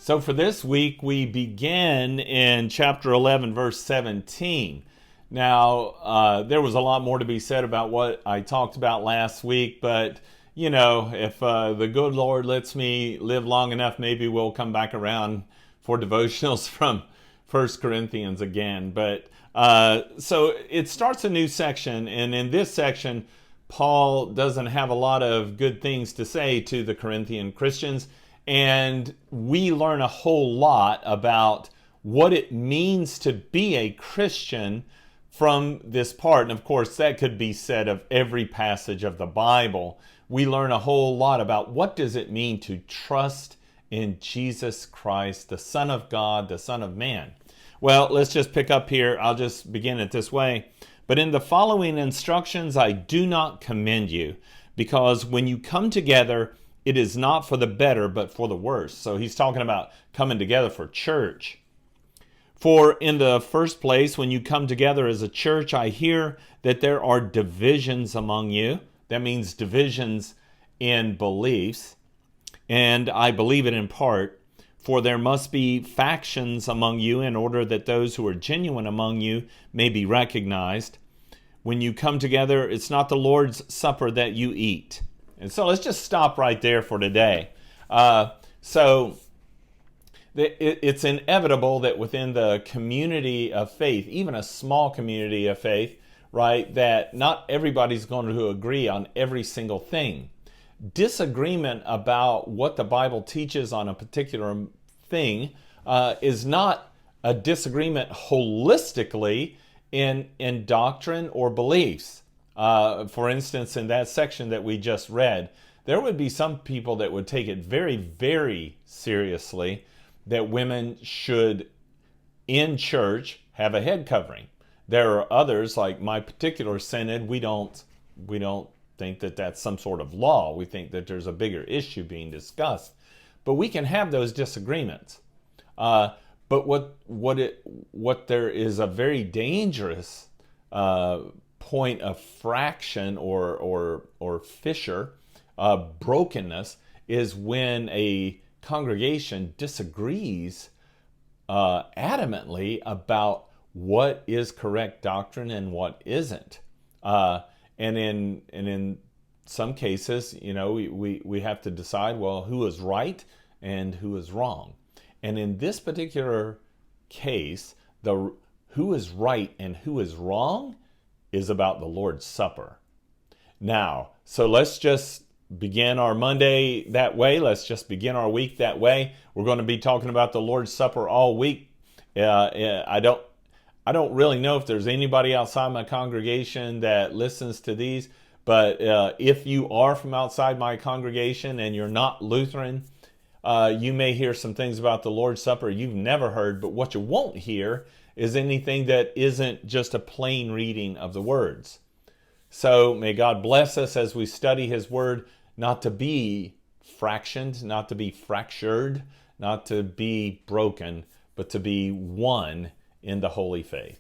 So for this week, we begin in chapter 11, verse 17. Now, there was a lot more to be said about what I talked about last week, but, you know, if the good Lord lets me live long enough, maybe we'll come back around for devotionals from 1 Corinthians again. But so it starts a new section, and in this section, Paul doesn't have a lot of good things to say to the Corinthian Christians. And we learn a whole lot about what it means to be a Christian from this part. And of course, that could be said of every passage of the Bible. We learn a whole lot about what does it mean to trust in Jesus Christ, the Son of God, the Son of Man. Well, let's just pick up here. I'll just begin it this way. But in the following instructions, I do not commend you, because when you come together, it is not for the better, but for the worse. So he's talking about coming together for church. For in the first place, when you come together as a church, I hear that there are divisions among you. That means divisions in beliefs. And I believe it in part. For there must be factions among you in order that those who are genuine among you may be recognized. When you come together, it's not the Lord's Supper that you eat. And so let's just stop right there for today. So it's inevitable that within the community of faith, even a small community of faith, right, that not everybody's going to agree on every single thing. Disagreement about what the Bible teaches on a particular thing is not a disagreement holistically in doctrine or beliefs. For instance, in that section that we just read, there would be some people that would take it very, very seriously that women should, in church, have a head covering. There are others, like my particular synod, we don't think that that's some sort of law. We think that there's a bigger issue being discussed. But we can have those disagreements. But what there is a very dangerous point of fraction or fissure, brokenness, is when a congregation disagrees adamantly about what is correct doctrine and what isn't. And in some cases, you know, we have to decide, well, who is right and who is wrong. And in this particular case, the who is right and who is wrong is about the Lord's Supper. Now, so let's just begin our Monday that way. Let's just begin our week that way. We're going to be talking about the Lord's Supper all week. I don't really know if there's anybody outside my congregation that listens to these, but if you are from outside my congregation and you're not Lutheran, you may hear some things about the Lord's Supper you've never heard, but what you won't hear is anything that isn't just a plain reading of the words. So may God bless us as we study His Word, not to be fractioned, not to be fractured, not to be broken, but to be one in the holy faith.